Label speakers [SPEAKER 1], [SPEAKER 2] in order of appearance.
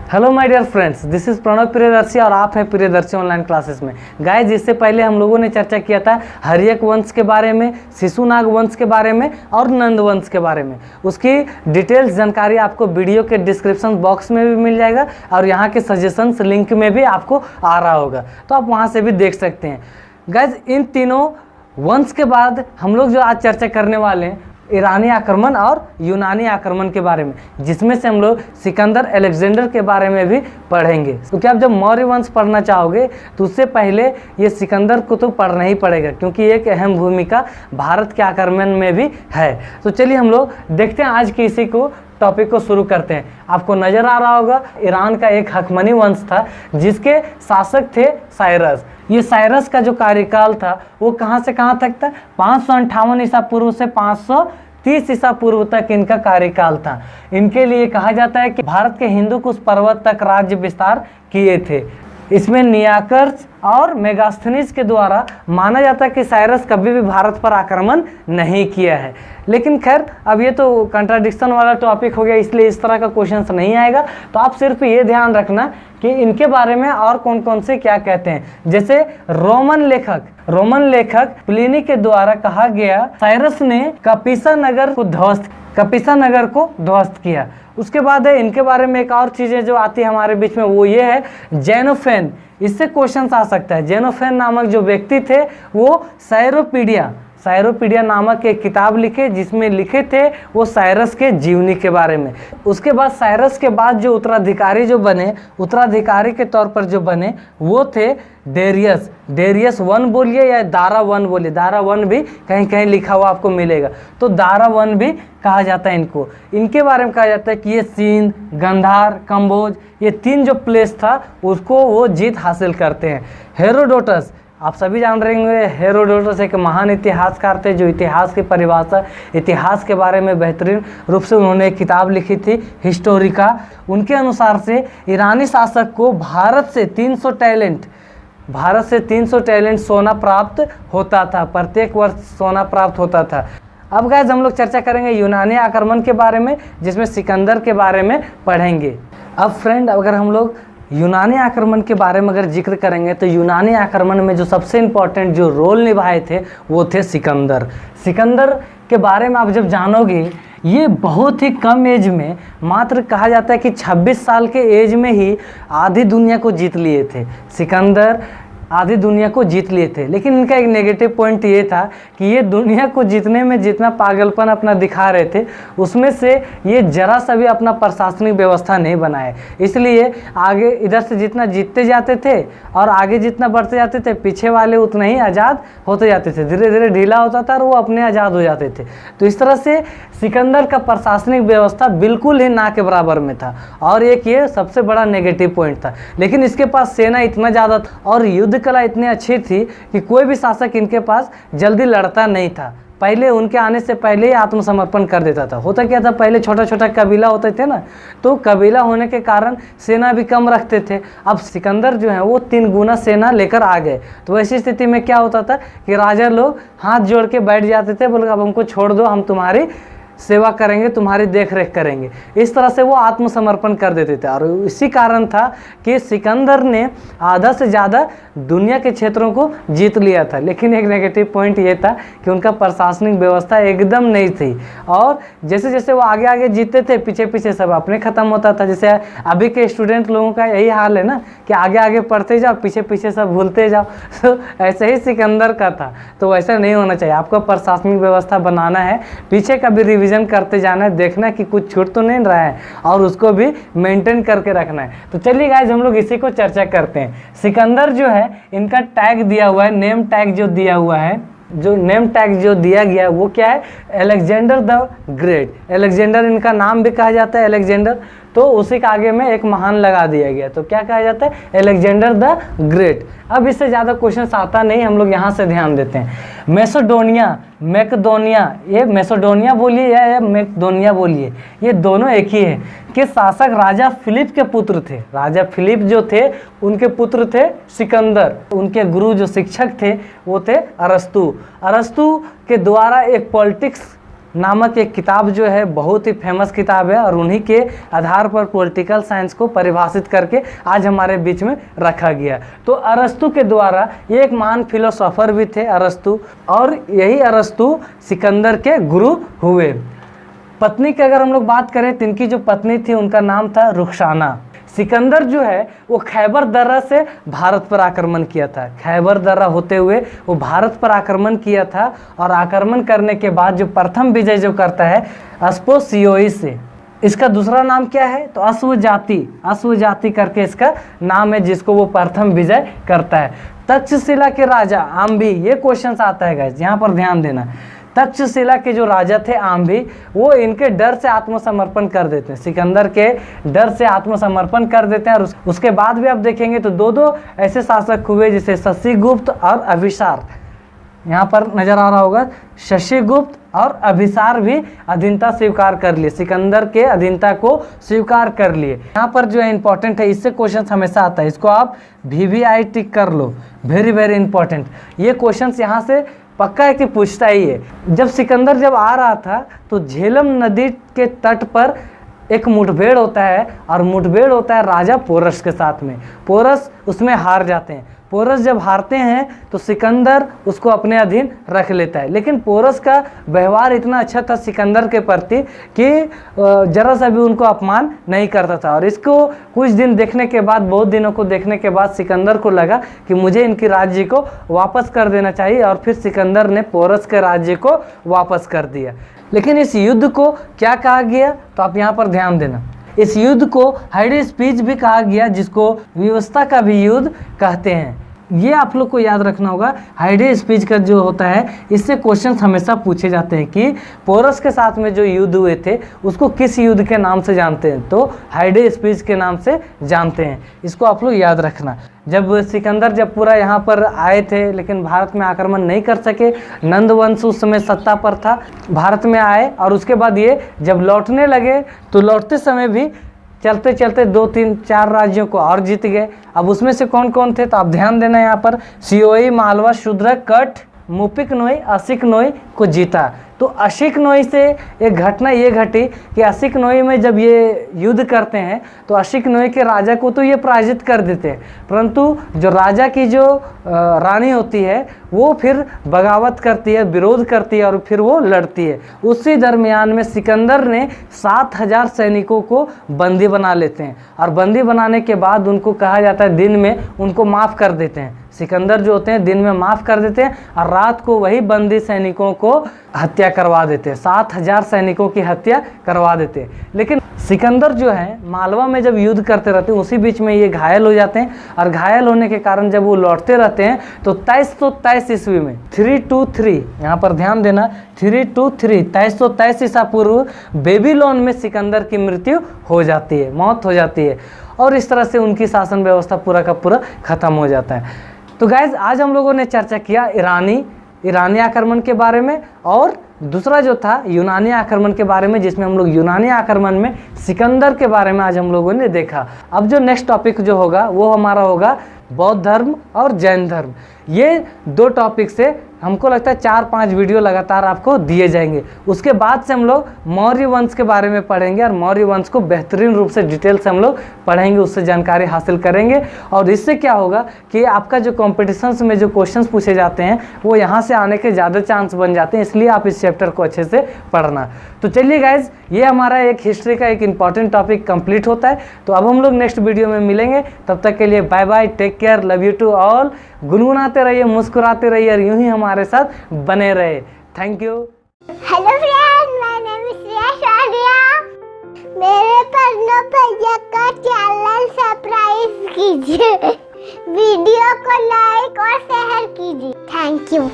[SPEAKER 1] Hello my dear friends, this is Pranav Priyadarshi और आप हैं प्रियदर्शी ऑनलाइन क्लासेस में। गाइज, इससे पहले हम लोगों ने चर्चा किया था हर्यक वंश के बारे में, शिशुनाग वंश के बारे में और नंद वंश के बारे में। उसकी डिटेल्स जानकारी आपको वीडियो के डिस्क्रिप्शन बॉक्स में भी मिल जाएगा और यहाँ के सजेशंस लिंक में भी आपको आ रहा होगा, तो आप वहाँ से भी देख सकते हैं। गाइज, इन तीनों वंश के बाद हम लोग जो आज चर्चा करने वाले हैं ईरानी आक्रमण और यूनानी आक्रमण के बारे में, जिसमें से हम लोग सिकंदर अलेक्जेंडर के बारे में भी पढ़ेंगे। तो क्या आप जब मौर्य वंश पढ़ना चाहोगे तो उससे पहले ये सिकंदर को तो पढ़ना ही पड़ेगा, क्योंकि एक अहम भूमिका भारत के आक्रमण में भी है। तो चलिए हम लोग देखते हैं आज की इसी को टॉपिक को शुरू करते हैं। आपको नजर आ रहा होगा ईरान का एक हकमनी वंश था जिसके शासक थे साइरस। ये साइरस का जो कार्यकाल था वो कहाँ से कहाँ तक था? 558 ईसा पूर्व से 530 ईसा पूर्व तक इनका कार्यकाल था। इनके लिए कहा जाता है कि भारत के हिंदू कुश पर्वत तक राज्य विस्तार किए थे। इसमें नियाकर्स और मेगास्थनीज के द्वारा माना जाता है कि साइरस कभी भी भारत पर आक्रमण नहीं किया है। लेकिन खैर, अब ये तो कंट्राडिक्शन वाला टॉपिक हो गया, इसलिए इस तरह का क्वेश्चन नहीं आएगा। तो आप सिर्फ ये ध्यान रखना कि इनके बारे में और कौन कौन से क्या कहते हैं। जैसे रोमन लेखक प्लिनी के द्वारा कहा गया साइरस ने कपिसा नगर को ध्वस्त किया। उसके बाद है इनके बारे में एक और चीज़ें जो आती है हमारे बीच में, वो ये है जेनोफेन। इससे क्वेश्चन आ सकता है। जेनोफेन नामक जो व्यक्ति थे वो सायरोपीडिया नामक एक किताब लिखे, जिसमें लिखे थे वो साइरस के जीवनी के बारे में। उसके बाद साइरस के बाद जो उत्तराधिकारी के तौर पर जो बने वो थे डेरियस वन बोलिए या दारा वन बोलिए, दारा वन भी कहीं कहीं लिखा हुआ आपको मिलेगा, तो दारा वन भी कहा जाता है इनको। इनके बारे में कहा जाता है कि ये सिंध, गंधार, कंबोज, ये तीन जो प्लेस था उसको वो जीत हासिल करते हैं। हेरोडोटस, आप सभी जान रहे होंगे, हेरोडोटस एक महान इतिहासकार थे जो इतिहास की परिभाषा, इतिहास के बारे में बेहतरीन रूप से उन्होंने एक किताब लिखी थी हिस्टोरिका। उनके अनुसार से ईरानी शासक को भारत से 300 टैलेंट सोना प्राप्त होता था, प्रत्येक वर्ष सोना प्राप्त होता था। अब गाइस, हम लोग चर्चा करेंगे यूनानी आक्रमण के बारे में, जिसमें सिकंदर के बारे में पढ़ेंगे। अब फ्रेंड, अगर हम लोग यूनानी आक्रमण के बारे में अगर जिक्र करेंगे तो यूनानी आक्रमण में जो सबसे इम्पोर्टेंट जो रोल निभाए थे वो थे सिकंदर के बारे में आप जब जानोगे, ये बहुत ही कम एज में, मात्र कहा जाता है कि 26 साल के एज में ही आधी दुनिया को जीत लिए थे सिकंदर, आधी दुनिया को जीत लिए थे। लेकिन इनका एक नेगेटिव पॉइंट ये था कि ये दुनिया को जीतने में जितना पागलपन अपना दिखा रहे थे, उसमें से ये जरा सा भी अपना प्रशासनिक व्यवस्था नहीं बनाए। इसलिए आगे इधर से जितना जीतते जाते थे और आगे जितना बढ़ते जाते थे, पीछे वाले उतना ही आज़ाद होते जाते थे, धीरे धीरे ढीला होता था और वो अपने आज़ाद हो जाते थे। तो इस तरह से सिकंदर का प्रशासनिक व्यवस्था बिल्कुल ही ना के बराबर में था और एक ये सबसे बड़ा नेगेटिव पॉइंट था। लेकिन इसके पास सेना इतना ज़्यादा था और युद्ध कला इतनी अच्छी थी कि कोई भी शासक इनके पास जल्दी लड़ता नहीं था। पहले उनके आने से पहले ही आत्मसमर्पण कर देता था। होता क्या था, पहले छोटा छोटा कबीला होते थे ना, तो कबीला होने के कारण सेना भी कम रखते थे। अब सिकंदर जो है वो 3 गुना सेना लेकर आ गए। तो ऐसी स्थिति में क्या होता था कि राजा लोग हाथ जोड़ के बैठ जाते थे, बोले अब हमको छोड़ दो, हम तुम्हारी सेवा करेंगे, तुम्हारी देख रेख करेंगे। इस तरह से वो आत्मसमर्पण कर देते थे और इसी कारण था कि सिकंदर ने आधा से ज़्यादा दुनिया के क्षेत्रों को जीत लिया था। लेकिन एक नेगेटिव पॉइंट ये था कि उनका प्रशासनिक व्यवस्था एकदम नहीं थी और जैसे जैसे वो आगे आगे जीतते थे, पीछे पीछे सब अपने ख़त्म होता था। जैसे अभी के स्टूडेंट लोगों का यही हाल है ना कि आगे आगे पढ़ते जाओ, पीछे पीछे सब भूलते जाओ। तो ऐसे ही सिकंदर का था। तो वैसा नहीं होना चाहिए, आपको प्रशासनिक व्यवस्था बनाना है, पीछे का भी रिविजन करते जाना है, देखना कि कुछ छूट तो नहीं रहा है और उसको भी मेंटेन करके रखना है। तो चलिए गाइस, हम लोग इसी को चर्चा करते हैं। सिकंदर जो है, इनका टैग दिया हुआ है, नेम टैग जो दिया हुआ है, जो नेम टैग जो दिया गया है वो क्या है? Alexander the great. अलेक्जेंडर इनका नाम भी कहा जाता है अलेक्जेंडर, तो उसी के आगे में एक महान लगा दिया गया, तो क्या कहा जाता है? Alexander the great. अब इससे ज़्यादा क्वेश्चन आता नहीं, हम लोग यहाँ से ध्यान देते हैं। मैकडोनिया, ये मैसेडोनिया बोलिए या मैकडोनिया बोलिए, ये दोनों एक ही है, कि शासक राजा फिलिप के पुत्र थे। राजा फिलिप जो थे उनके पुत्र थे सिकंदर। उनके गुरु जो शिक्षक थे वो थे अरस्तु के द्वारा एक पॉलिटिक्स नामक एक किताब जो है बहुत ही फेमस किताब है और उन्हीं के आधार पर पॉलिटिकल साइंस को परिभाषित करके आज हमारे बीच में रखा गया। तो अरस्तु के द्वारा, ये एक महान फिलोसोफर भी थे अरस्तु, और यही अरस्तु सिकंदर के गुरु हुए। पत्नी की अगर हम लोग बात करें तो इनकी जो पत्नी थी उनका नाम था रुखसाना। सिकंदर जो है वो खैबर दर्रा से भारत पर आक्रमण किया था। खैबर दर्रा होते हुए वो भारत पर आक्रमण किया था और आक्रमण करने के बाद जो प्रथम विजय जो करता है अस्पोसियोई से। इसका दूसरा नाम क्या है तो अश्व जाति करके इसका नाम है, जिसको वो प्रथम विजय करता है। तक्षशिला के राजा आम्भी, ये क्वेश्चन आता है गाइस, यहाँ पर ध्यान देना। तक्षशिला के जो राजा थे आम्भी, वो इनके डर से आत्मसमर्पण कर देते हैं, सिकंदर के डर से आत्मसमर्पण कर देते हैं। और उसके बाद भी आप देखेंगे तो दो ऐसे शासक हुए जिसे शशिगुप्त और अभिसार, यहाँ पर नजर आ रहा होगा, शशिगुप्त और अभिसार भी अधीनता स्वीकार कर लिए, सिकंदर के अधीनता को स्वीकार कर लिए। यहाँ पर जो है इंपॉर्टेंट है, इससे क्वेश्चन हमेशा आता है, इसको आप VVI टिक कर लो, वेरी इंपॉर्टेंट। ये क्वेश्चन यहाँ से पक्का है कि पूछता ही है। जब सिकंदर जब आ रहा था तो झेलम नदी के तट पर एक मुठभेड़ होता है, और मुठभेड़ होता है राजा पोरस के साथ में। पोरस उसमें हार जाते हैं। पोरस जब हारते हैं तो सिकंदर उसको अपने अधीन रख लेता है, लेकिन पोरस का व्यवहार इतना अच्छा था सिकंदर के प्रति कि जरा सा भी उनको अपमान नहीं करता था। और इसको कुछ दिन देखने के बाद, बहुत दिनों को देखने के बाद सिकंदर को लगा कि मुझे इनकी राज्य को वापस कर देना चाहिए, और फिर सिकंदर ने पोरस के राज्य को वापस कर दिया। लेकिन इस युद्ध को क्या कहा गया तो आप यहाँ पर ध्यान देना, इस युद्ध को हाइडेस्पीच भी कहा गया, जिसको व्यवस्था का भी युद्ध कहते हैं। ये आप लोग को याद रखना होगा। हाइडेस्पीच का जो होता है, इससे क्वेश्चन हमेशा पूछे जाते हैं कि पोरस के साथ में जो युद्ध हुए थे उसको किस युद्ध के नाम से जानते हैं, तो हाइडेस्पीच के नाम से जानते हैं। इसको आप लोग याद रखना। जब सिकंदर जब पूरा यहाँ पर आए थे लेकिन भारत में आक्रमण नहीं कर सके, नंद वंश उस समय सत्ता पर था, भारत में आए, और उसके बाद ये जब लौटने लगे तो लौटते समय भी चलते चलते 2 3 4 राज्यों को और जीत गए। अब उसमें से कौन कौन थे तो आप ध्यान देना, यहाँ पर सियोई, मालवा, शूद्रक, कठ, मुपिक नोई, असिक नोई को जीता। तो असिक नोई से एक घटना ये घटी कि असिक नोई में जब ये युद्ध करते हैं तो असिक नोई के राजा को तो ये पराजित कर देते हैं, परंतु जो राजा की जो रानी होती है वो फिर बगावत करती है, विरोध करती है और फिर वो लड़ती है। उसी दरमियान में सिकंदर ने 7000 सैनिकों को बंदी बना लेते हैं, और बंदी बनाने के बाद उनको कहा जाता है दिन में उनको माफ़ कर देते हैं। सिकंदर जो होते हैं दिन में माफ़ कर देते हैं और रात को वही बंदी सैनिकों को हत्या करवा देते हैं। 7000 सैनिकों की हत्या करवा देते हैं। लेकिन सिकंदर जो है मालवा में जब युद्ध करते रहते हैं उसी बीच में ये घायल हो जाते हैं, और घायल होने के कारण जब वो लौटते रहते हैं तो 2323 ईस्वी में 323, यहाँ पर ध्यान देना, 323 2323 ईसा पूर्व बेबीलोन में सिकंदर की मृत्यु हो जाती है, मौत हो जाती है, और इस तरह से उनकी शासन व्यवस्था पूरा का पूरा खत्म हो जाता है। तो गाइज आज हम लोगों ने चर्चा किया ईरानी आक्रमण के बारे में, और दूसरा जो था यूनानी आक्रमण के बारे में, जिसमें हम लोग यूनानी आक्रमण में सिकंदर के बारे में आज हम लोगों ने देखा। अब जो नेक्स्ट टॉपिक जो होगा वो हमारा होगा बौद्ध धर्म और जैन धर्म। ये 2 टॉपिक से हमको लगता है 4-5 वीडियो लगातार आपको दिए जाएंगे। उसके बाद से हम लोग मौर्य वंश के बारे में पढ़ेंगे, और मौर्य वंश को बेहतरीन रूप से डिटेल से हम लोग पढ़ेंगे, उससे जानकारी हासिल करेंगे। और इससे क्या होगा कि आपका जो कॉम्पिटिशन्स में जो क्वेश्चंस पूछे जाते हैं वो यहाँ से आने के ज़्यादा चांस बन जाते हैं, इसलिए आप इस चैप्टर को अच्छे से पढ़ना। तो चलिए गाइज, ये हमारा एक हिस्ट्री का एक इंपॉर्टेंट टॉपिक कंप्लीट होता है। तो अब हम लोग नेक्स्ट वीडियो में मिलेंगे, तब तक के लिए bye bye, take care, love you to all. गुनगुनाते रहिए, मुस्कुराते रहिए, और यूं ही हमारे साथ बने रहे। Thank you.
[SPEAKER 2] Hello friend, my name is Shreya Shadiya. मेरे पन्नो भैया का चैनल सब्सक्राइब कीजिए, वीडियो को लाइक और शेयर कीजिए। Thank you.